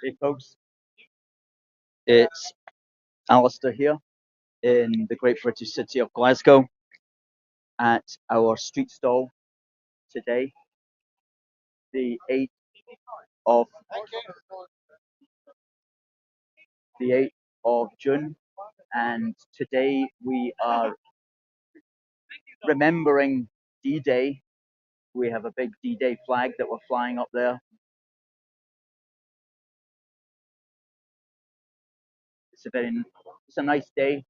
Hey folks, it's Alistair here in the great British city of Glasgow at our street stall today, the 8th of the 8th of June, and today we are remembering D-Day. We have a big D-Day flag that we're flying up there. It's a nice day.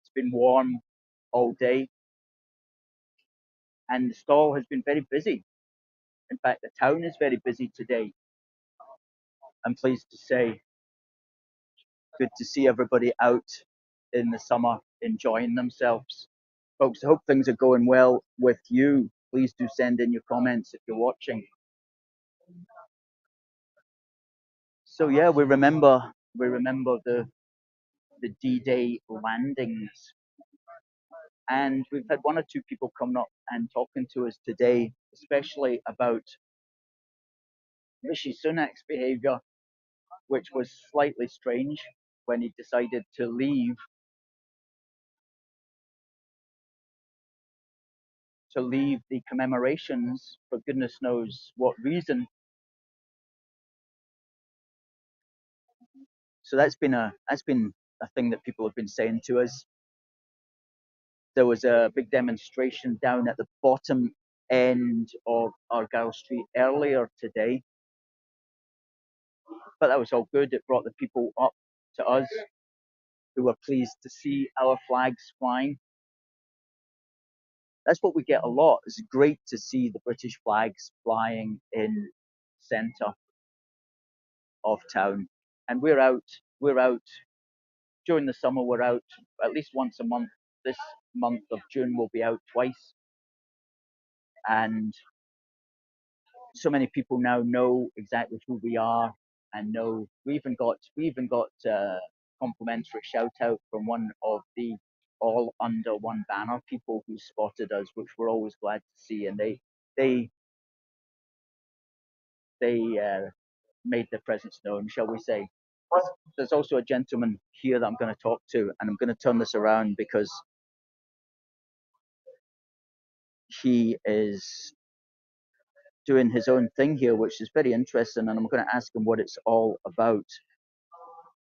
It's been warm all day, and the stall has been very busy. In fact, the town is very busy today. I'm pleased to say, good to see everybody out in the summer enjoying themselves. Folks, I hope things are going well with you. Please do send in your comments if you're watching. So yeah, we remember the D-Day landings, and we've had one or two people coming up and talking to us today, especially about Rishi Sunak's behaviour, which was slightly strange when he decided to leave the commemorations for goodness knows what reason. So that's been a thing that people have been saying to us. There was a big demonstration down at the bottom end of Argyle Street earlier today, but that was all good. It brought the people up to us who were pleased to see our flags flying. That's what we get a lot. It's great to see the British flags flying in centre of town, and we're out during the summer. We're out at least once a month. This month of June we'll be out twice, and so many people now know exactly who we are, and know we even got complimentary shout out from one of the all under one banner people who spotted us, which we're always glad to see, and they they made their presence known, shall we say. There's also a gentleman here that I'm going to talk to, and I'm going to turn this around because he is doing his own thing here, which is very interesting, and I'm going to ask him what it's all about.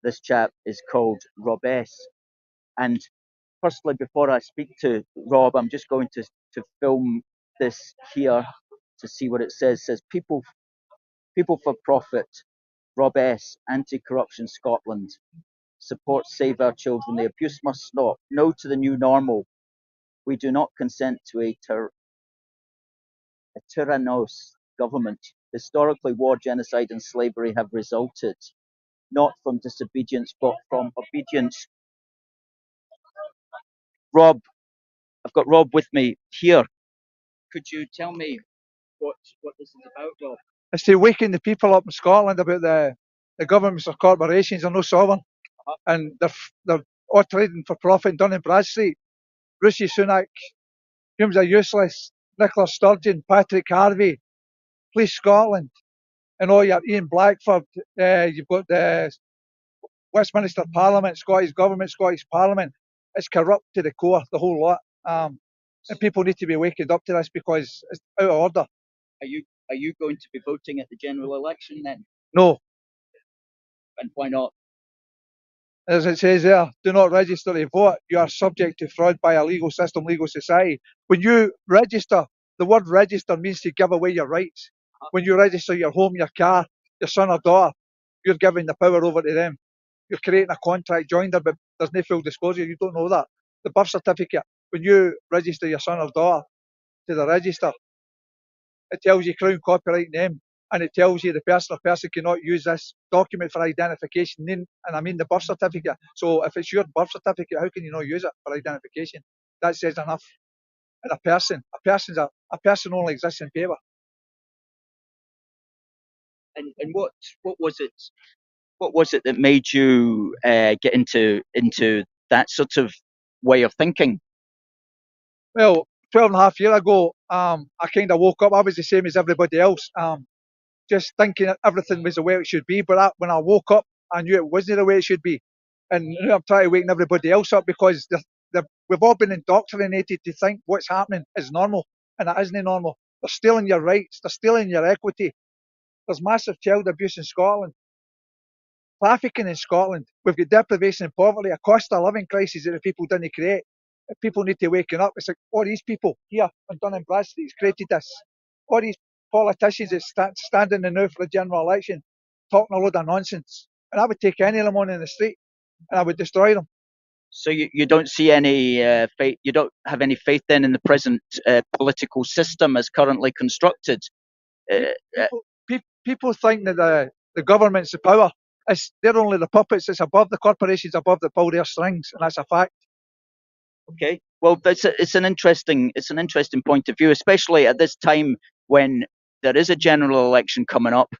This chap is called Rob S. And firstly, before I speak to Rob, I'm just going to film this here to see what it says. It says people for profit. Rob S. Anti-corruption Scotland. Support Save Our Children. The abuse must stop. No to the new normal. We do not consent to a tyrannous government. Historically, war, genocide, and slavery have resulted not from disobedience but from obedience. Rob, I've got Rob with me here. Could you tell me what this is about, Rob? It's to waken the people up in Scotland about the governments or corporations are no sovereign, and they're all trading for profit in Dun and Bradstreet. Rishi Sunak, Humes are useless. Nicola Sturgeon, Patrick Harvey, Police Scotland, and all your Ian Blackford. You've got the Westminster Parliament, Scottish Government, Scottish Parliament. It's corrupt to the core, the whole lot. And people need to be wakened up to this because it's out of order. Are you going to be voting at the general election then? No, And why not? as it says there, do not register to vote. You are subject to fraud by a legal system, legal society. When you register, the word register means to give away your rights. When you register your home, your car, your son or daughter, you're giving the power over to them. You're creating a contract joinder, but there's no full disclosure. You don't know that. The birth certificate, when you register your son or daughter to the register, it tells you Crown copyright name, and it tells you the person or person cannot use this document for identification, and I mean the birth certificate. So if it's your birth certificate, how can you not use it for identification? That says enough. And a person only exists in paper. And what was it? What was it that made you get into that sort of way of thinking? Well, 12 and a half years ago, I kind of woke up. I was the same as everybody else. just thinking that everything was the way it should be. But when I woke up, I knew it wasn't the way it should be. And now I'm trying to waken everybody else up because we've all been indoctrinated to think what's happening is normal, and it isn't normal. They're stealing your rights, they're stealing your equity. There's massive child abuse in Scotland, trafficking in Scotland. We've got deprivation and poverty, a cost of living crisis that the people didn't create. People need to waken up. It's like all these people here in Dun and Bradstreet's created this. All these politicians that standing now for the general election talking a load of nonsense. And I would take any of them on in the street and I would destroy them. So you don't see any faith. You don't have any faith then in the present political system as currently constructed. Uh, uh, People think that the government's the power. They're only the puppets. It's above the corporations, above that pull their strings, and that's a fact. okay. Well, it's an interesting point of view, especially at this time when there is a general election coming up,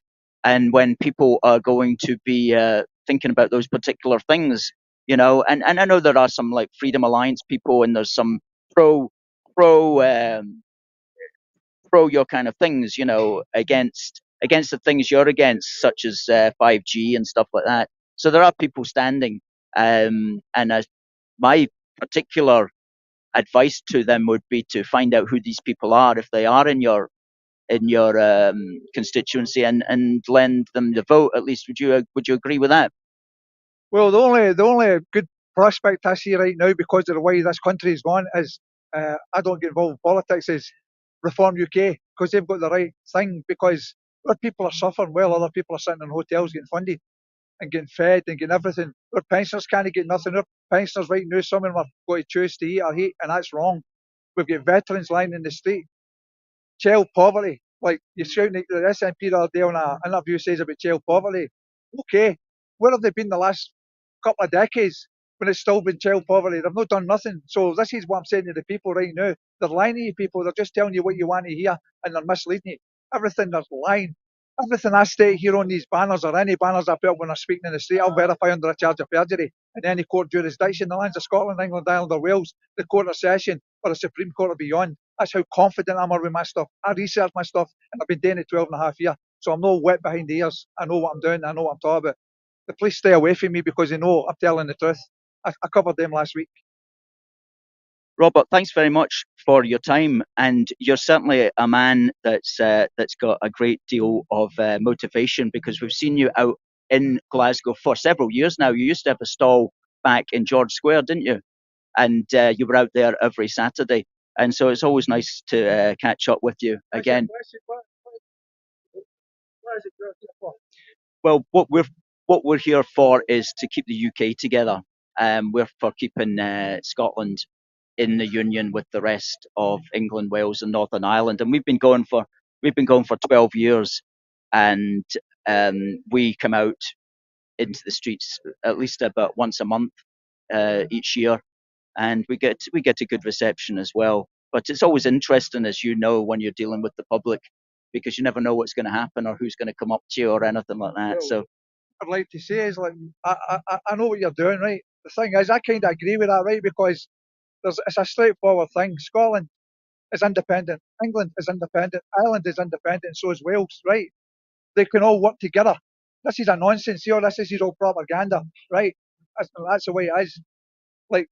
and when people are going to be thinking about those particular things. And I know there are some like Freedom Alliance people, and there's some pro pro pro your kind of things, against the things you're against, such as 5G and stuff like that. So there are people standing, and my particular advice to them would be to find out who these people are if they are in your constituency, and lend them the vote. At least, would you agree with that? Well, the only good prospect I see right now, because of the way this country is gone, is I don't get involved in politics. Is Reform UK, because they've got the right thing. Because other people are suffering while other people are sitting in hotels getting funded and getting fed and getting everything. Our pensioners can't get nothing. Our pensioners right now, some of them are going to choose to eat or hate, and that's wrong. We've got veterans lying in the street. Child poverty, like you're shouting at the SNP the other day on an interview says about child poverty. Okay, where have they been the last couple of decades when it's still been child poverty? They've not done nothing. So this is what I'm saying to the people right now. They're lying to you people. They're just telling you what you want to hear, and they're misleading you. Everything they're lying. Everything I state here on these banners, or any banners I put up when I'm speaking in the street, I'll verify under a charge of perjury in any court jurisdiction, the lands of Scotland, England, Ireland, or Wales, the Court of Session, or the Supreme Court or beyond. That's how confident I am with my stuff. I research my stuff, and I've been doing it 12 and a half years. So I'm no wet behind the ears. I know what I'm doing. I know what I'm talking about. The police stay away from me because they know I'm telling the truth. I covered them last week. Robert, thanks very much for your time, and you're certainly a man that's got a great deal of motivation, because we've seen you out in Glasgow for several years now. You used to have a stall back in George Square, didn't you? And you were out there every Saturday, and so it's always nice to catch up with you again. Well, what we're here for is to keep the UK together. We're for keeping Scotland in the union with the rest of England, Wales, and Northern Ireland, and we've been going for 12 years, and we come out into the streets at least about once a month each year, and we get a good reception as well. But it's always interesting, as you know, when you're dealing with the public, because you never know what's going to happen or who's going to come up to you or anything like that. So I'd like to say is like I know what you're doing, right? The thing is, I kind of agree with that, right? Because it's a straightforward thing. Scotland is independent, England is independent, Ireland is independent, so is Wales, right? They can all work together. This is a nonsense here. This is all propaganda, right? That's the way it is. Like,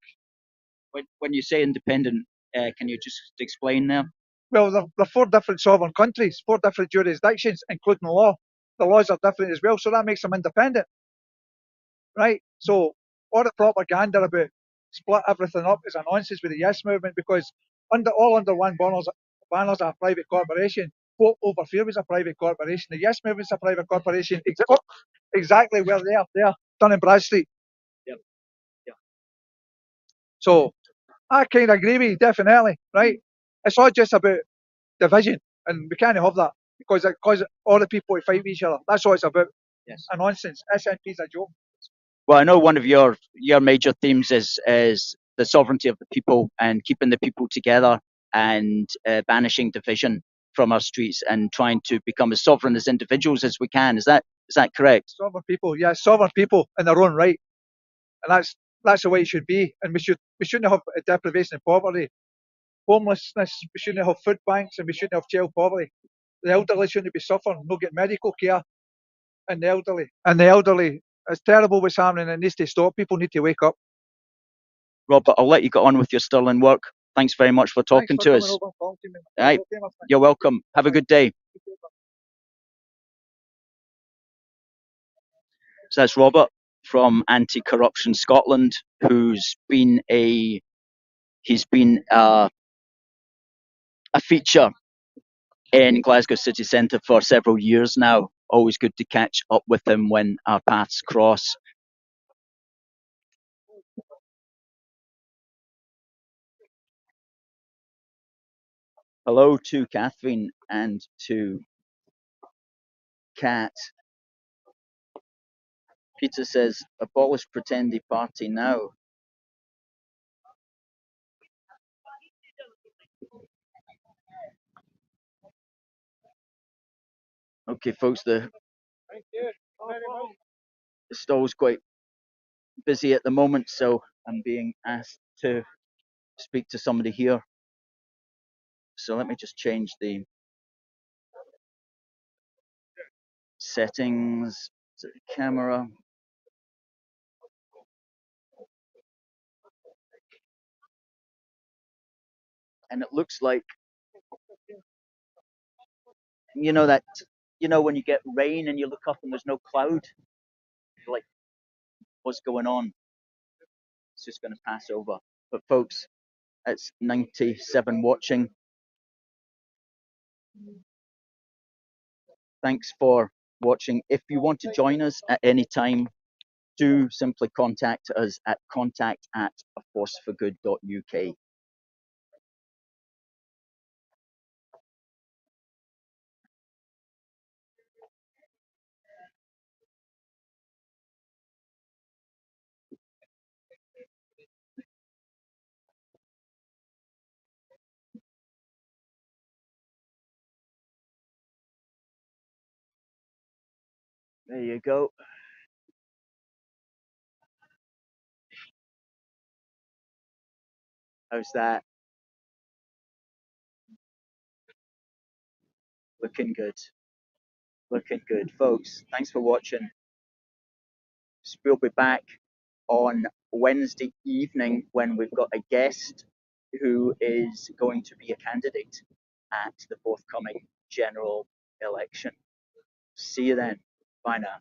when you say independent, can you just explain there? well, they're four different sovereign countries, four different jurisdictions, including the law. The laws are different as well, so that makes them independent, right? So all the propaganda about split everything up is a nonsense with the Yes movement, because under one banners are a private corporation. Hope Over Fear was a private corporation. The Yes movement's a private corporation. Exactly where they are there, Dun and Bradstreet. Yep. Yep. So I kind of agree with you, definitely, right? It's not just about division, and we can't have that because it causes all the people to fight with each other. That's what it's about. Yes. A nonsense. SNP's a joke. Well, I know one of your major themes is the sovereignty of the people and keeping the people together, and banishing division from our streets, and trying to become as sovereign as individuals as we can. Is that correct? Sovereign people, yeah, sovereign people in their own right, and that's the way it should be. And we shouldn't have deprivation and poverty, homelessness. We shouldn't have food banks, and we shouldn't have child poverty. The elderly shouldn't be suffering, not get medical care, and the elderly, it's terrible what's happening. It needs to stop. People need to wake up. Robert, I'll let you get on with your sterling work. Thanks very much for Thanks talking for to coming us. over and talking to me. All right, Okay, my friend. you're welcome. Have a good day. So that's Robert from Anti-Corruption Scotland, who's been he's been a feature in Glasgow city centre for several years now. Always good to catch up with him when our paths cross. Hello to Catherine and to Kat. Peter says, abolish pretendy party now. Okay, folks, the stall's quite busy at the moment, so I'm being asked to speak to somebody here. So let me just change the settings to the camera. And it looks like, you know, that, when you get rain and you look up and there's no cloud, you're like, what's going on? It's just going to pass over. But folks, it's 97 watching. Thanks for watching. If you want to join us at any time, do simply contact us at contact@aforceforgood.uk. There you go. How's that? Looking good. Looking good. Folks, thanks for watching. We'll be back on Wednesday evening when we've got a guest who is going to be a candidate at the forthcoming general election. See you then. Bye now.